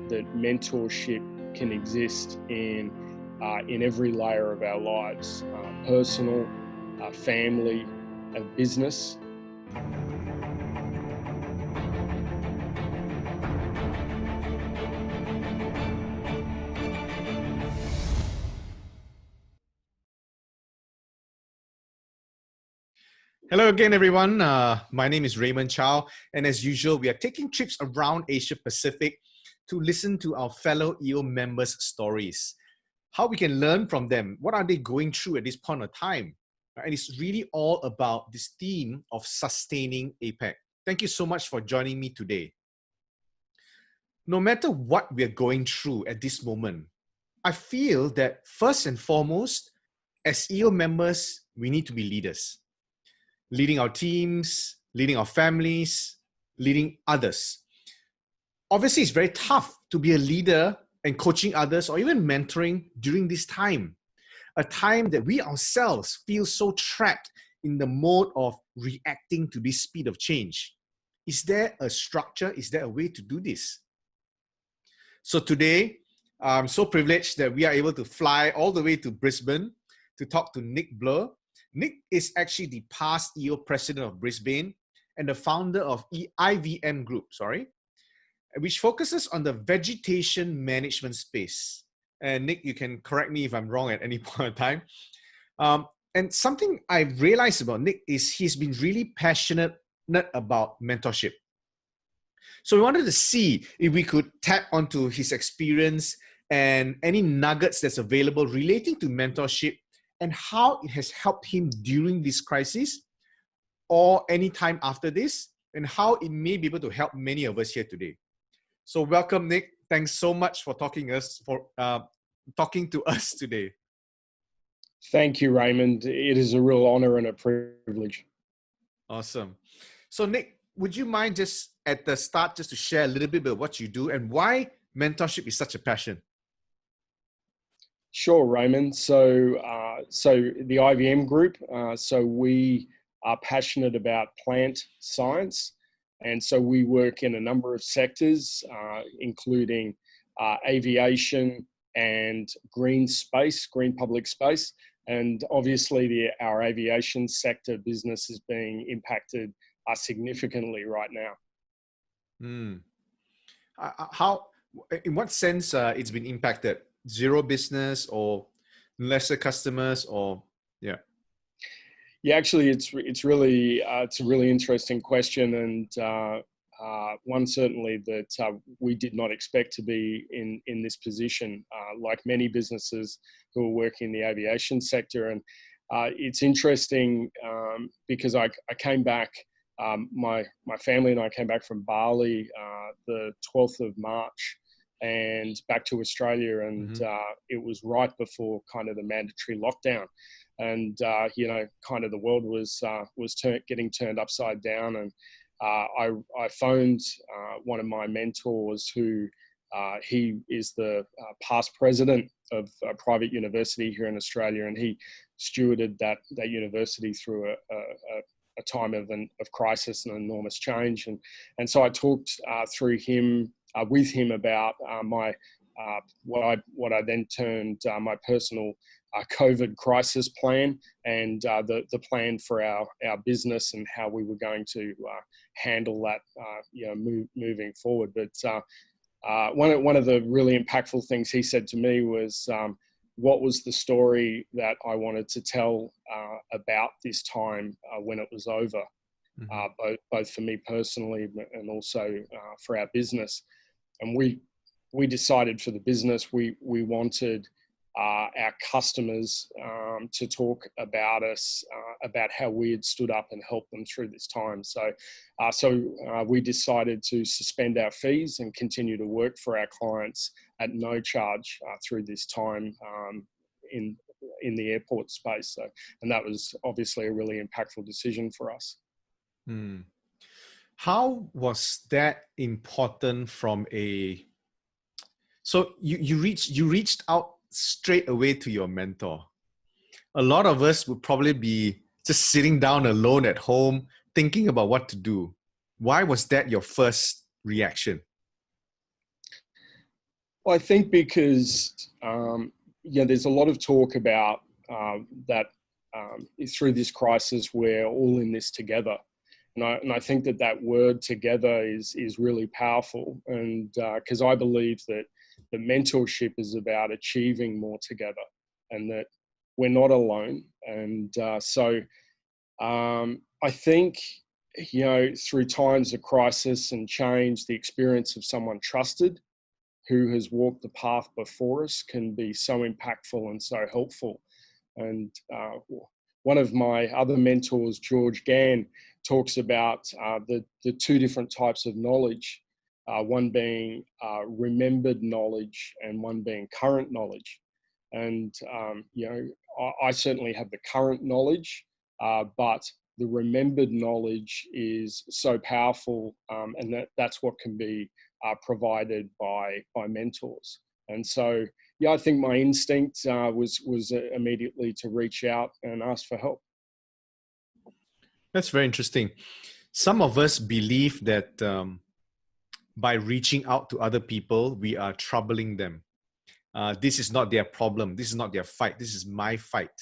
that mentorship can exist in every layer of our lives, personal, family, business. Hello again, everyone. My name is Raymond Chow, and as usual, we are taking trips around Asia Pacific to listen to our fellow EO members' stories, how we can learn from them, what are they going through at this point of time. And it's really all about this theme of sustaining APAC. Thank you so much for joining me today. No matter what we're going through at this moment, I feel that first and foremost, as EO members, we need to be leaders. Leading our teams, leading our families, leading others. Obviously, it's very tough to be a leader and coaching others or even mentoring during this time, a time that we ourselves feel so trapped in the mode of reacting to this speed of change. Is there a structure? Is there a way to do this? So today, I'm so privileged that we are able to fly all the way to Brisbane to talk to Nick Bloor. Nick is actually the past EO president of Brisbane and the founder of IVM Group, which focuses on the vegetation management space. And Nick, you can correct me if I'm wrong at any point in time. And something I realized about Nick is he's been really passionate about mentorship. So we wanted to see if we could tap onto his experience and any nuggets that's available relating to mentorship and how it has helped him during this crisis or any time after this, and how it may be able to help many of us here today. So welcome, Nick. Thanks so much for talking to us today. Thank you, Raymond. It is a real honor and a privilege. Awesome. So Nick, would you mind just at the start just to share a little bit about what you do and why mentorship is such a passion? Sure, Raymond. So the IVM Group, so we are passionate about plant science. And so we work in a number of sectors, including aviation and green public space. And obviously our aviation sector business is being impacted significantly right now. How, in what sense it's been impacted? Zero business or lesser customers or yeah? Yeah, actually, it's really it's a really interesting question, and one certainly that we did not expect to be in this position. Like many businesses who are working in the aviation sector, and it's interesting because I came back. My family and I came back from Bali the 12th of March. And back to Australia, and it was right before kind of the mandatory lockdown, and kind of the world was getting turned upside down, and I phoned one of my mentors, who he is the past president of a private university here in Australia, and he stewarded that university through a time of crisis and enormous change, and so I talked with him about what I then termed my personal COVID crisis plan, and the plan for our business and how we were going to handle that moving forward. But one of the really impactful things he said to me was, what was the story that I wanted to tell about this time when it was over, both for me personally and also for our business. And we decided for the business, we wanted our customers to talk about us, about how we had stood up and helped them through this time. So we decided to suspend our fees and continue to work for our clients at no charge through this time in the airport space. So, and that was obviously a really impactful decision for us. How was that important from a... So you reached out straight away to your mentor. A lot of us would probably be just sitting down alone at home, thinking about what to do. Why was that your first reaction? Well, I think because there's a lot of talk about that through this crisis we're all in this together, and I think that word "together" is really powerful, and because I believe that the mentorship is about achieving more together, and that we're not alone, and so I think through times of crisis and change, the experience of someone trusted who has walked the path before us can be so impactful and so helpful. And one of my other mentors, George Gann, talks about the two different types of knowledge, one being remembered knowledge and one being current knowledge. And, I certainly have the current knowledge, but the remembered knowledge is so powerful, and that's what can be provided by mentors. And so, I think my instinct was immediately to reach out and ask for help. That's very interesting. Some of us believe that by reaching out to other people, we are troubling them. This is not their problem. This is not their fight. This is my fight.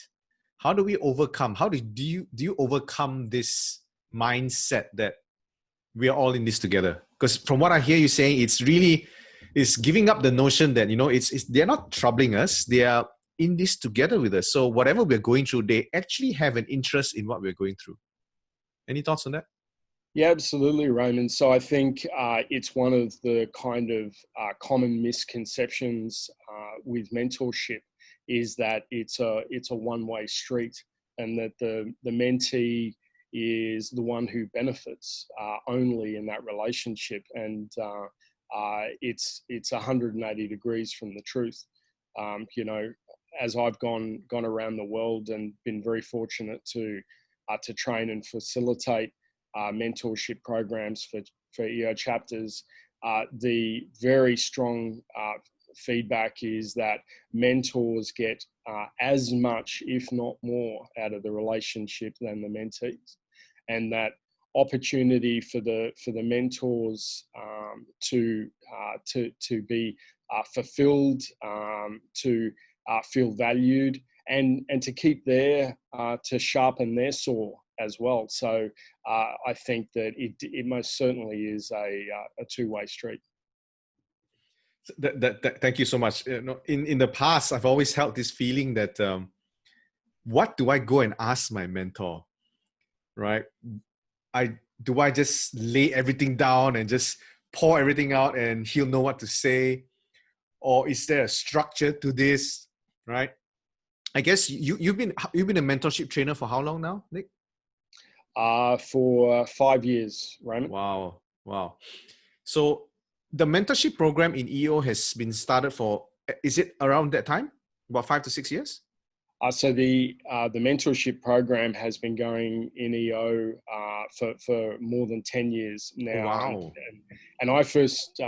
How do we overcome? How do you overcome this mindset that we are all in this together? Because from what I hear you saying, it's giving up the notion that they're not troubling us. They are in this together with us. So whatever we're going through, they actually have an interest in what we're going through. Any thoughts on that? Yeah, absolutely, Raymond. So I think it's one of the kind of common misconceptions with mentorship is that it's a one-way street, and that the mentee is the one who benefits only in that relationship, and it's 180 degrees from the truth. As I've gone around the world and been very fortunate to train and facilitate mentorship programs for EO chapters, the very strong feedback is that mentors get as much, if not more, out of the relationship than the mentees, and that opportunity for the mentors to be fulfilled, to feel valued, and to keep to sharpen their saw as well. So I think that it most certainly is a two-way street. Thank you so much. In the past, I've always held this feeling that what do I go and ask my mentor, right? Do I just lay everything down and just pour everything out and he'll know what to say? Or is there a structure to this, right? I guess you've been a mentorship trainer for how long now, Nick? For 5 years, Raymond. Wow. So the mentorship program in EO has been started is it around that time? About 5 to 6 years? So the mentorship program has been going in EO for more than 10 years now. Wow. And I first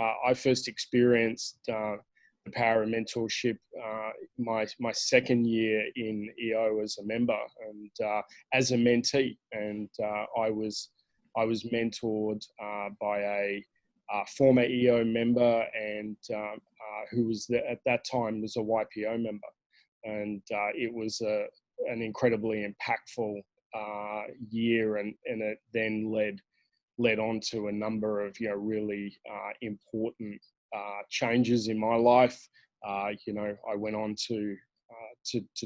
experienced the power of mentorship my second year in EO as a member and as a mentee, and I was mentored by a former EO member and who was at that time was a YPO member, and it was an incredibly impactful year, and it then led on to a number of really important changes in my life. I went on to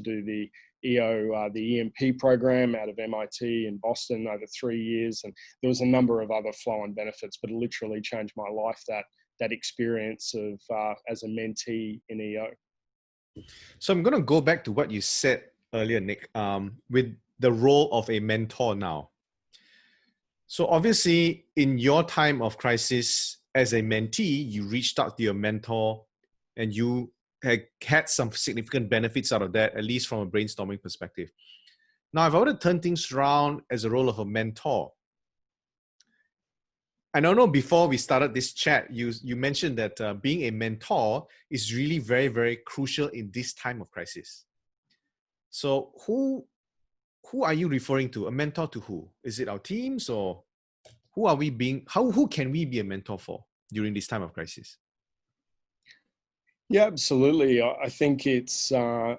do the EO, the EMP program out of MIT in Boston over 3 years, and there was a number of other flow-on benefits, but it literally changed my life, that experience of as a mentee in EO. So I'm going to go back to what you said earlier, Nick, with the role of a mentor now. So obviously, in your time of crisis as a mentee, you reached out to your mentor and you had some significant benefits out of that, at least from a brainstorming perspective. Now, if I were to turn things around as a role of a mentor, I don't know, before we started this chat, you mentioned that being a mentor is really very, very crucial in this time of crisis. So who are you referring to? A mentor to who? Is it our teams, or who can we be a mentor for during this time of crisis? Yeah, absolutely. I think it's a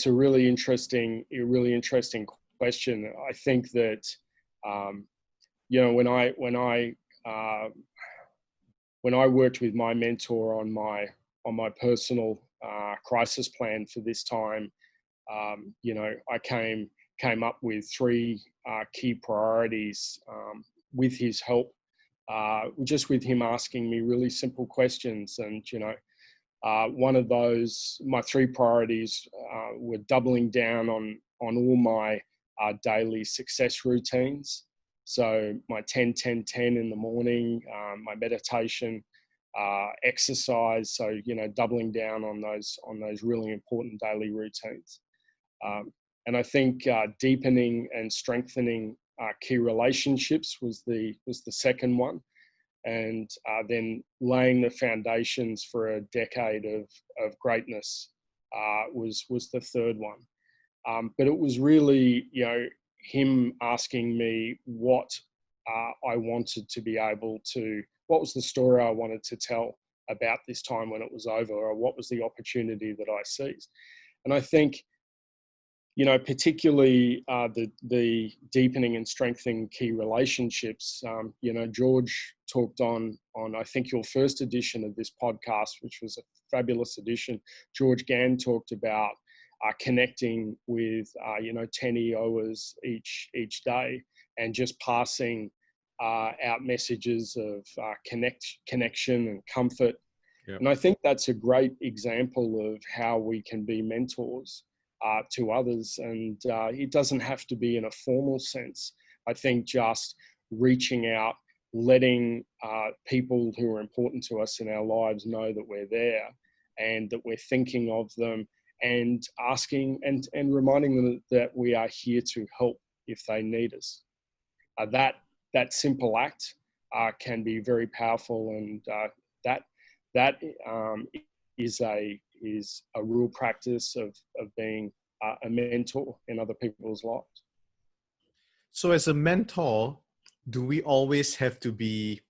really interesting question. I think that um, uh, when I worked with my mentor on my personal crisis plan for this time, I came up with three key priorities with his help, just with him asking me really simple questions. And one of those, my three priorities were doubling down on all my daily success routines. So my 10-10-10 in the morning, my meditation, exercise. So doubling down on those really important daily routines. And I think deepening and strengthening key relationships was the second one, and then laying the foundations for a decade of greatness was the third one. But it was really him asking me what I wanted to be able to, what was the story I wanted to tell about this time when it was over, or what was the opportunity that I seized. And I think particularly the deepening and strengthening key relationships. George talked on I think your first edition of this podcast, which was a fabulous edition. George Gann talked about connecting with 10 EOers each day, and just passing out messages of connection and comfort. Yep. And I think that's a great example of how we can be mentors to others. And it doesn't have to be in a formal sense. I think just reaching out, letting people who are important to us in our lives know that we're there and that we're thinking of them, and asking and reminding them that we are here to help if they need us. That simple act can be very powerful, and that is a real practice of being a mentor in other people's lives. So as a mentor, do we always have to be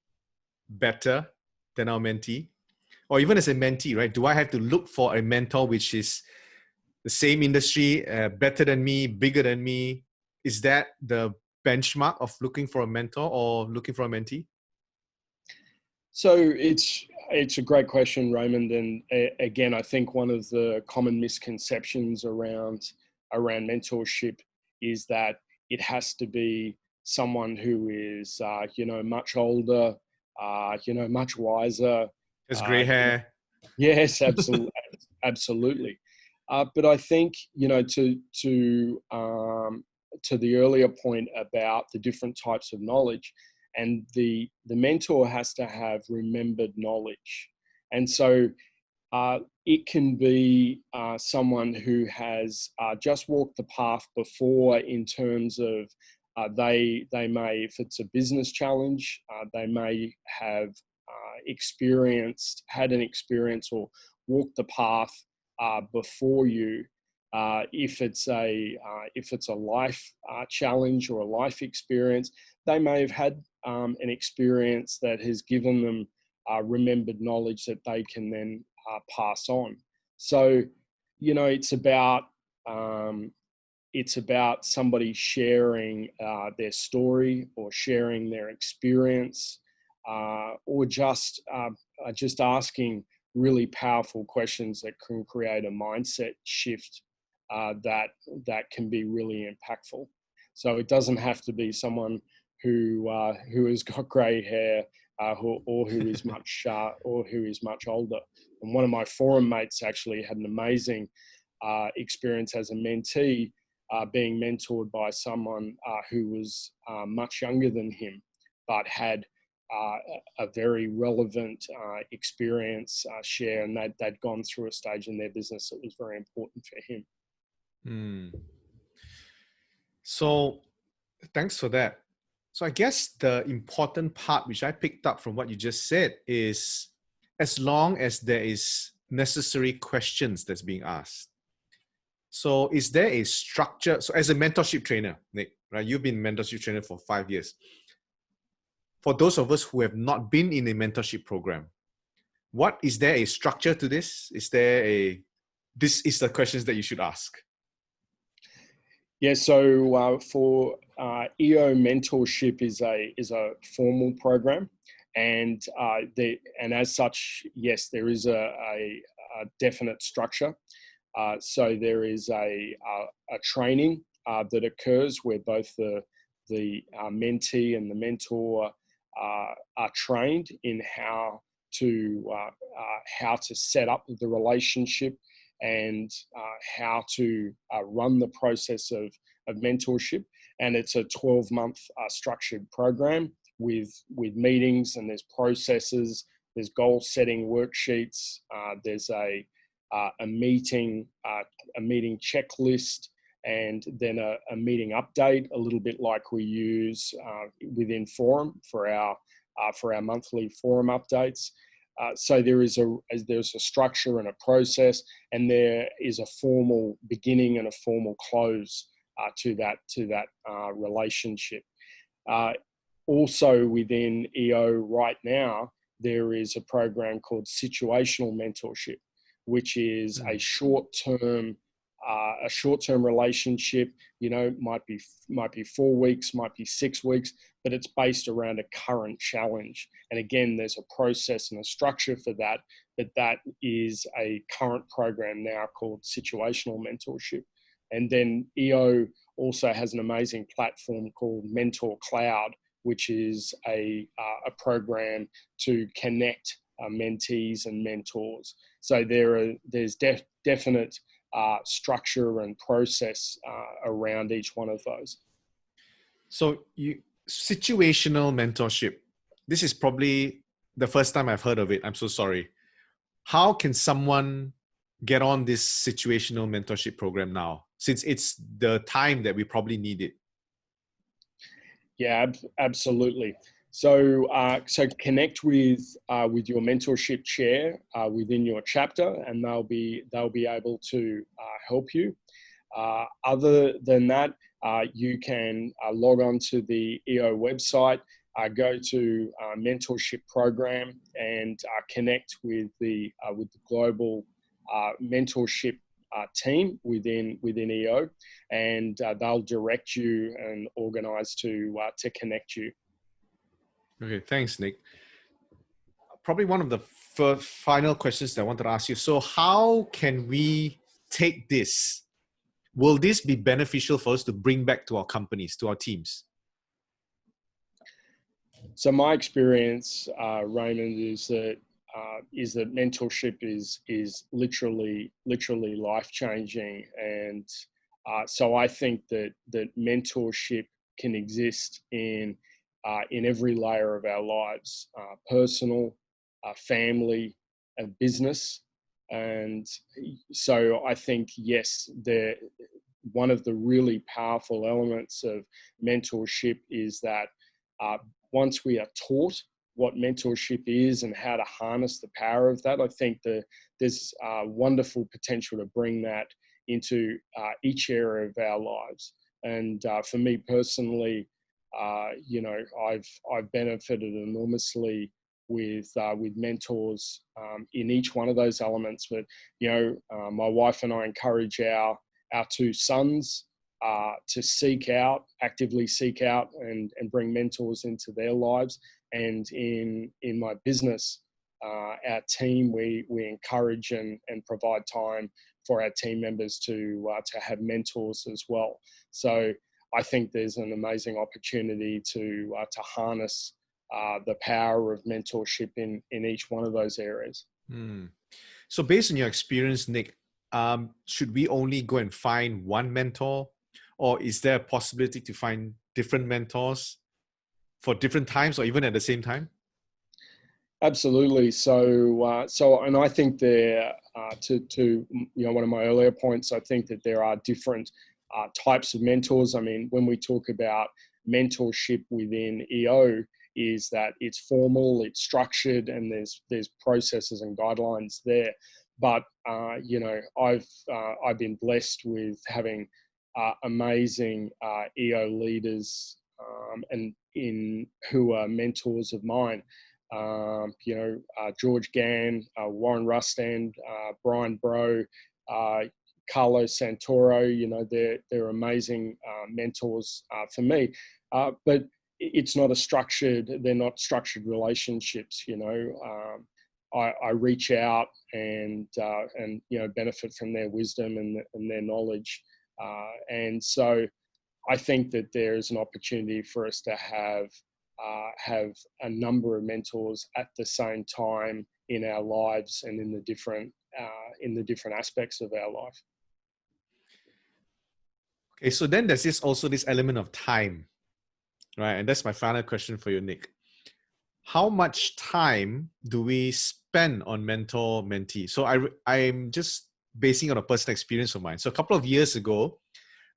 better than our mentee? Or even as a mentee, right? Do I have to look for a mentor which is the same industry, better than me, bigger than me? Is that the benchmark of looking for a mentor or looking for a mentee? So it's a great question, Raymond. And again, I think one of the common misconceptions around mentorship is that it has to be someone who is, much older, much wiser. Has gray hair. Yes, absolutely, absolutely. But I think to the earlier point about the different types of knowledge, and the mentor has to have remembered knowledge. And so it can be someone who has just walked the path before, in terms of they may, if it's a business challenge, they may have had an experience or walked the path before you. If it's a life challenge or a life experience, they may have had an experience that has given them remembered knowledge that they can then pass on. So, it's about somebody sharing their story, or sharing their experience, or just asking really powerful questions that can create a mindset shift that can be really impactful. So it doesn't have to be someone who has got grey hair, or who is much older. And one of my forum mates actually had an amazing experience as a mentee, being mentored by someone who was much younger than him, but had a very relevant experience share, and they'd gone through a stage in their business that was very important for him. So thanks for that. So I guess the important part which I picked up from what you just said is, as long as there is necessary questions that's being asked. So is there a structure? So as a mentorship trainer, Nick, right? You've been a mentorship trainer for 5 years. For those of us who have not been in a mentorship program, Is there a structure to this? This is the questions that you should ask. Yeah, so for EO mentorship is a formal program, and as such, yes, there is a definite structure. So there is a training that occurs where both the mentee and the mentor are trained in how to set up the relationship and how to run the process of mentorship. And it's a 12-month structured program with meetings, and there's processes, there's goal setting worksheets, there's a meeting checklist, and then a meeting update, a little bit like we use within Forum for our monthly Forum updates. So there's a structure and a process, and there is a formal beginning and a formal close to that relationship. Also within EO right now, there is a program called Situational Mentorship, which is a short-term relationship. Might be 4 weeks, might be 6 weeks, but it's based around a current challenge. And again, there's a process and a structure for that, but that is a current program now called Situational Mentorship. And then EO also has an amazing platform called Mentor Cloud, which is a program to connect mentees and mentors. So there's definite structure and process around each one of those. So situational mentorship, this is probably the first time I've heard of it. I'm so sorry. How can someone get on this situational mentorship program now, since it's the time that we probably need it? Yeah, absolutely. So connect with your mentorship chair within your chapter, and they'll be able to help you. Other than that, you can log on to the EO website, go to mentorship program, and connect with the global mentorship team within EO, and they'll direct you and organize to connect you. Okay, thanks, Nick. Probably one of the final questions that I wanted to ask you. So how can we take this? Will this be beneficial for us to bring back to our companies, to our teams? So my experience, Raymond, is that mentorship is literally life-changing, and so I think that mentorship can exist in every layer of our lives, personal, family, and business. And so I think, yes, one of the really powerful elements of mentorship is that once we are taught what mentorship is and how to harness the power of that, I think there's wonderful potential to bring that into each area of our lives. And for me personally, I've benefited enormously with mentors in each one of those elements. But my wife and I encourage our two sons to actively seek out and bring mentors into their lives. And in my business, our team, we encourage and provide time for our team members to have mentors as well. So I think there's an amazing opportunity to harness the power of mentorship in each one of those areas. So based on your experience, Nick, should we only go and find one mentor, or is there a possibility to find different mentors for different times or even at the same time? Absolutely. So and I think there, to one of my earlier points, I think that there are different types of mentors. I mean, when we talk about mentorship within EO, is that it's formal, it's structured, and there's processes and guidelines there. But I've been blessed with having amazing EO leaders and who are mentors of mine. George Gann, Warren Rustand, Brian Bro, Carlos Santoro. They're amazing mentors for me. But it's not they're not structured relationships. I reach out and benefit from their wisdom and their knowledge. And so I think that there is an opportunity for us to have a number of mentors at the same time in our lives and in the different aspects of our life. Okay, so then there's also this element of time, right? And that's my final question for you, Nick. How much time do we spend on mentor-mentee? So I'm just basing on a personal experience of mine. So a couple of years ago,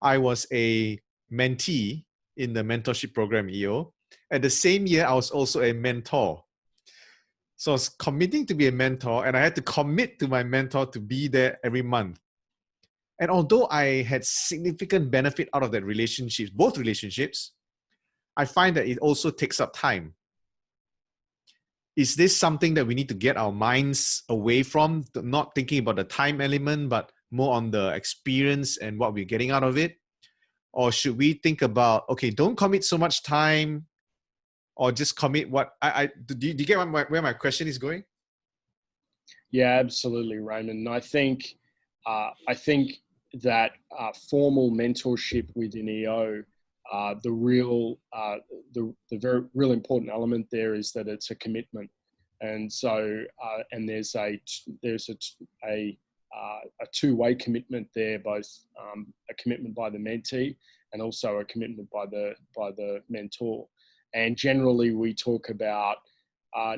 I was a mentee in the mentorship program, EO. And the same year, I was also a mentor. So I was committing to be a mentor, and I had to commit to my mentor to be there every month. And although I had significant benefit out of that relationship, both relationships, I find that it also takes up time. Is this something that we need to get our minds away from, not thinking about the time element, but more on the experience and what we're getting out of it? Or should we think about, okay, don't commit so much time, or just commit what do you get where my question is going? Yeah, absolutely, Raymond. I think that formal mentorship within EO, the very real important element there is that it's a commitment, and so and there's a two-way commitment there, both a commitment by the mentee and also a commitment by the mentor. And generally, we talk about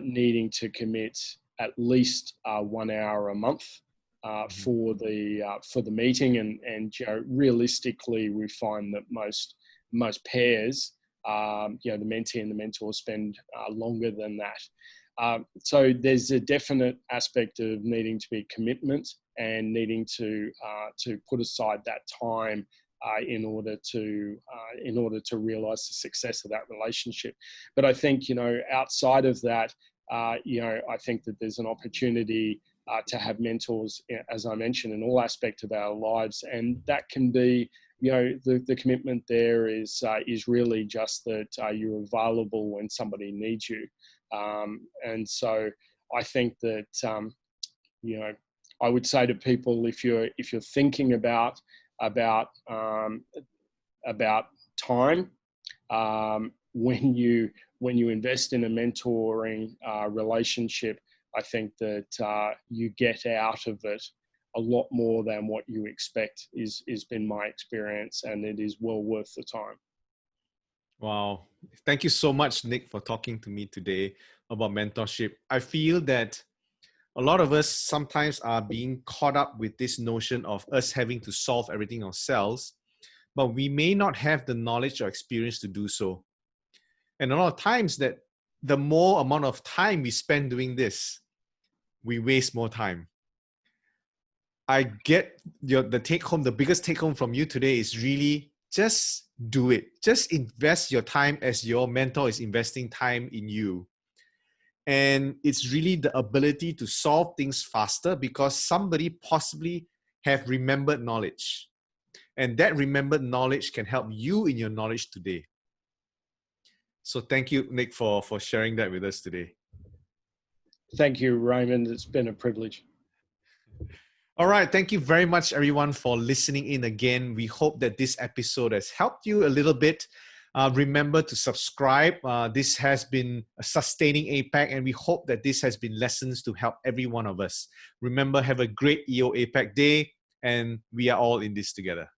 needing to commit at least 1 hour a month for the meeting, and realistically, we find that most pairs, the mentee and the mentor spend longer than that. So there's a definite aspect of needing to be commitment and needing to put aside that time in order to realize the success of that relationship. But I think outside of that, I think that there's an opportunity to have mentors, as I mentioned, in all aspects of our lives, and that can be, the commitment there is really just that you're available when somebody needs you, and so I think that I would say to people, if you're thinking about time, when you invest in a mentoring relationship, I think that you get out of it a lot more than what you expect. Is been my experience, and it is well worth the time. Wow. Thank you so much, Nick, for talking to me today about mentorship. I feel that a lot of us sometimes are being caught up with this notion of us having to solve everything ourselves, but we may not have the knowledge or experience to do so. And a lot of times that the more amount of time we spend doing this, we waste more time. I get the biggest take home from you today is really just do it. Just invest your time as your mentor is investing time in you. And it's really the ability to solve things faster because somebody possibly have remembered knowledge. And that remembered knowledge can help you in your knowledge today. So thank you, Nick, for sharing that with us today. Thank you, Raymond. It's been a privilege. All right. Thank you very much, everyone, for listening in again. We hope that this episode has helped you a little bit. Remember to subscribe. This has been Sustaining APAC, and we hope that this has been lessons to help every one of us. Remember, have a great EO APAC day, and we are all in this together.